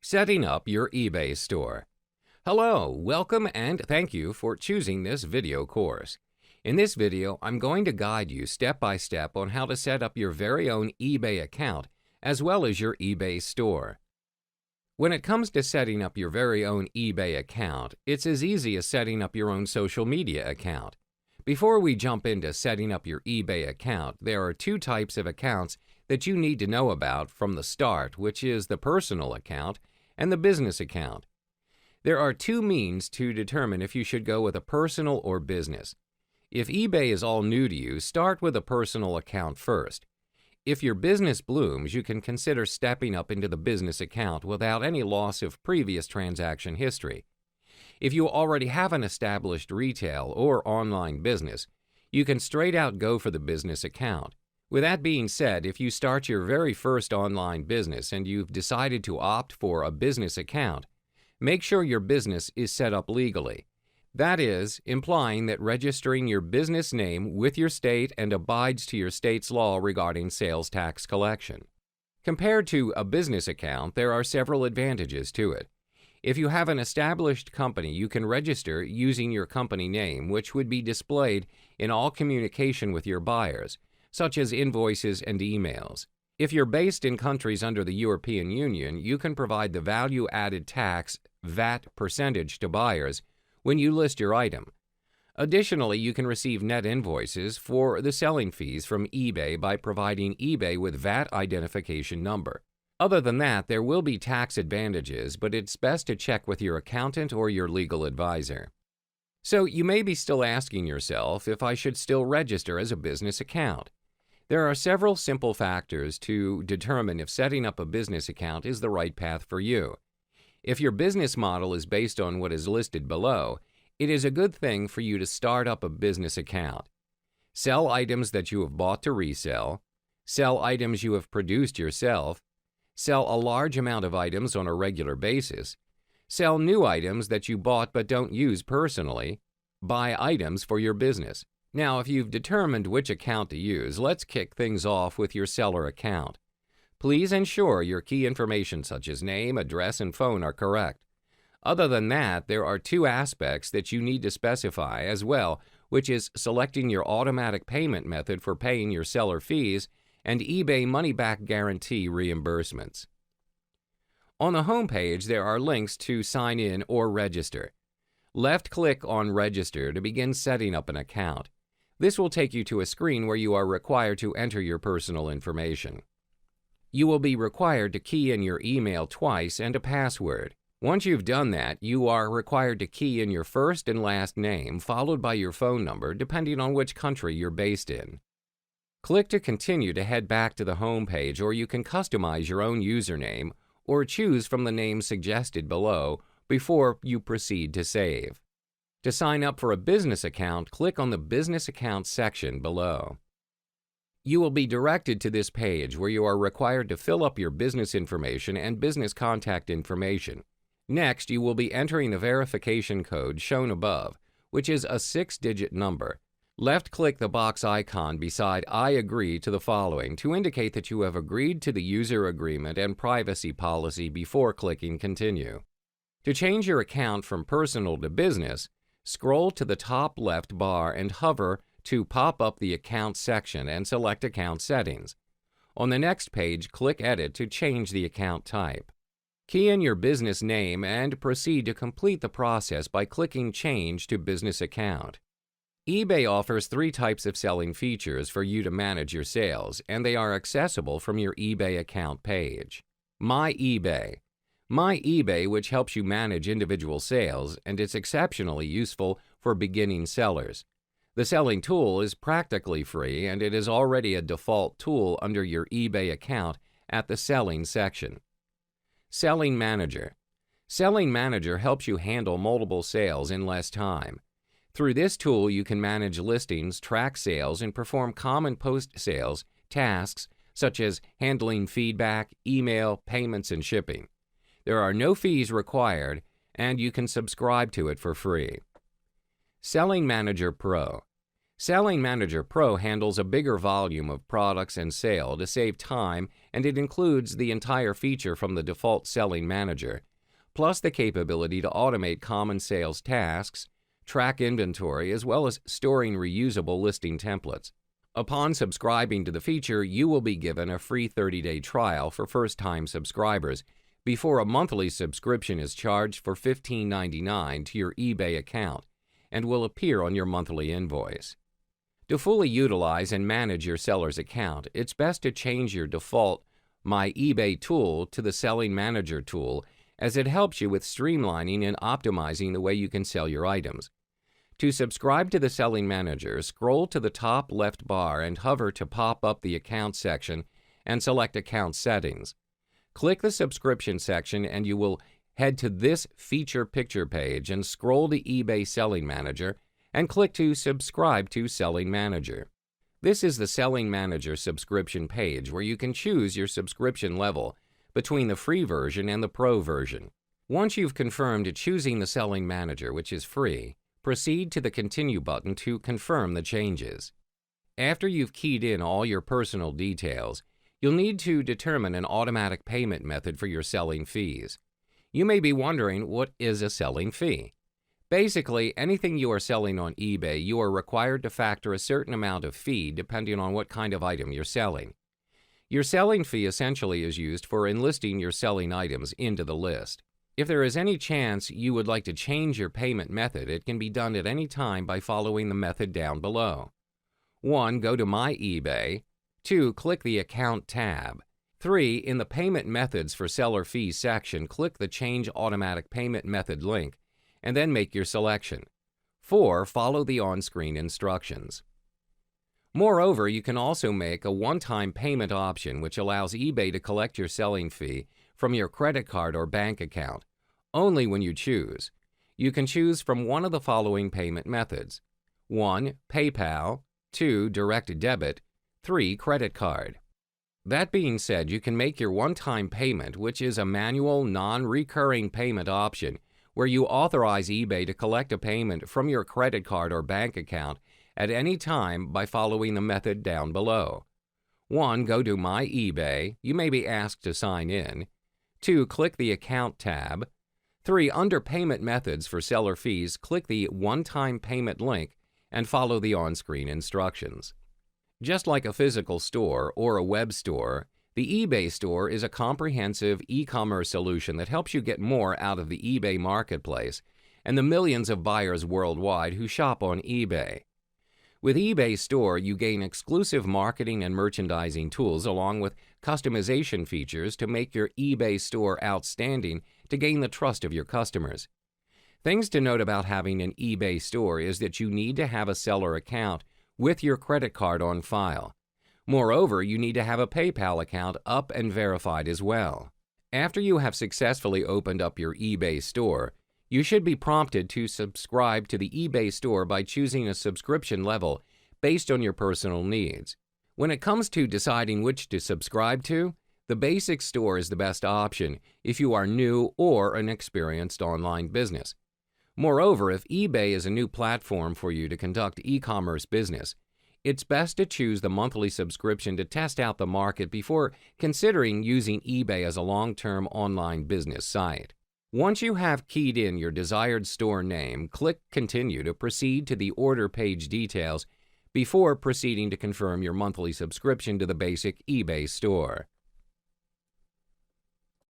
Setting up your eBay store. Hello, welcome and thank you for choosing this video course. In this video, I'm going to guide you step by step on how to set up your very own eBay account as well as your eBay store. When it comes to setting up your very own eBay account, it's as easy as setting up your own social media account. Before we jump into setting up your eBay account, there are two types of accounts that you need to know about from the start, which is the personal account and the business account. There are two means to determine if you should go with a personal or business. If eBay is all new to you, start with a personal account first. If your business blooms, you can consider stepping up into the business account without any loss of previous transaction history. If you already have an established retail or online business, you can straight out go for the business account. With that being said, if you start your very first online business and you've decided to opt for a business account, make sure your business is set up legally. That is, implying that registering your business name with your state and abides to your state's law regarding sales tax collection. Compared to a business account, there are several advantages to it. If you have an established company, you can register using your company name, which would be displayed in all communication with your buyers, such as invoices and emails. If you're based in countries under the European Union, you can provide the value-added tax (VAT) percentage to buyers when you list your item. Additionally, you can receive net invoices for the selling fees from eBay by providing eBay with VAT identification number. Other than that, there will be tax advantages, but it's best to check with your accountant or your legal advisor. So you may be still asking yourself if I should still register as a business account. There are several simple factors to determine if setting up a business account is the right path for you. If your business model is based on what is listed below, it is a good thing for you to start up a business account. Sell items that you have bought to resell, sell items you have produced yourself, sell a large amount of items on a regular basis, sell new items that you bought but don't use personally, buy items for your business. Now, if you've determined which account to use, let's kick things off with your seller account. Please ensure your key information such as name, address, and phone are correct. Other than that, there are two aspects that you need to specify as well, which is selecting your automatic payment method for paying your seller fees and eBay money-back guarantee reimbursements. On the home page, there are links to sign in or register. Left-click on Register to begin setting up an account. This will take you to a screen where you are required to enter your personal information. You will be required to key in your email twice and a password. Once you've done that, you are required to key in your first and last name, followed by your phone number, depending on which country you're based in. Click to continue to head back to the home page, or you can customize your own username or choose from the name suggested below before you proceed to save. To sign up for a business account, click on the Business Account section below. You will be directed to this page where you are required to fill up your business information and business contact information. Next, you will be entering the verification code shown above, which is a 6-digit number. Left-click the box icon beside I agree to the following to indicate that you have agreed to the user agreement and privacy policy before clicking Continue. To change your account from personal to business, scroll to the top left bar and hover to pop up the Account section and select Account Settings. On the next page, click Edit to change the account type. Key in your business name and proceed to complete the process by clicking Change to Business Account. eBay offers 3 types of selling features for you to manage your sales, and they are accessible from your eBay account page. My eBay. My eBay, which helps you manage individual sales, and it's exceptionally useful for beginning sellers. The selling tool is practically free, and it is already a default tool under your eBay account at the Selling section. Selling Manager. Selling Manager helps you handle multiple sales in less time. Through this tool, you can manage listings, track sales, and perform common post-sales tasks such as handling feedback, email, payments, and shipping. There are no fees required, and you can subscribe to it for free. Selling Manager Pro. Selling Manager Pro handles a bigger volume of products and sale to save time, and it includes the entire feature from the default Selling Manager, plus the capability to automate common sales tasks, track inventory, as well as storing reusable listing templates. Upon subscribing to the feature, you will be given a free 30-day trial for first-time subscribers before a monthly subscription is charged for $15.99 to your eBay account and will appear on your monthly invoice. To fully utilize and manage your seller's account, it's best to change your default My eBay tool to the Selling Manager tool, as it helps you with streamlining and optimizing the way you can sell your items. To subscribe to the Selling Manager, scroll to the top left bar and hover to pop up the Account section and select Account Settings. Click the Subscription section and you will head to this Feature Picture page and scroll to eBay Selling Manager and click to Subscribe to Selling Manager. This is the Selling Manager subscription page where you can choose your subscription level between the free version and the pro version. Once you've confirmed choosing the Selling Manager, which is free, proceed to the Continue button to confirm the changes. After you've keyed in all your personal details, you'll need to determine an automatic payment method for your selling fees. You may be wondering, what is a selling fee? Basically, anything you are selling on eBay, you are required to factor a certain amount of fee depending on what kind of item you're selling. Your selling fee essentially is used for enlisting your selling items into the list. If there is any chance you would like to change your payment method, it can be done at any time by following the method down below. 1. Go to My eBay. 2. Click the Account tab. 3. In the Payment Methods for Seller Fees section, click the Change Automatic Payment Method link and then make your selection. 4. Follow the on-screen instructions. Moreover, you can also make a one-time payment option which allows eBay to collect your selling fee from your credit card or bank account, only when you choose. You can choose from one of the following payment methods. 1. PayPal. 2. Direct debit. 3. Credit card. That being said, you can make your one-time payment, which is a manual, non-recurring payment option where you authorize eBay to collect a payment from your credit card or bank account at any time by following the method down below. 1. Go to My eBay. You may be asked to sign in. 2. Click the Account tab. 3. Under Payment Methods for Seller Fees, click the One-Time Payment link and follow the on-screen instructions. Just like a physical store or a web store, the eBay store is a comprehensive e-commerce solution that helps you get more out of the eBay marketplace and the millions of buyers worldwide who shop on eBay. With eBay Store, you gain exclusive marketing and merchandising tools along with customization features to make your eBay store outstanding to gain the trust of your customers. Things to note about having an eBay store is that you need to have a seller account with your credit card on file. Moreover, you need to have a PayPal account up and verified as well. After you have successfully opened up your eBay store, you should be prompted to subscribe to the eBay store by choosing a subscription level based on your personal needs. When it comes to deciding which to subscribe to, the basic store is the best option if you are new or an experienced online business. Moreover, if eBay is a new platform for you to conduct e-commerce business, it's best to choose the monthly subscription to test out the market before considering using eBay as a long-term online business site. Once you have keyed in your desired store name, click Continue to proceed to the order page details before proceeding to confirm your monthly subscription to the basic eBay store.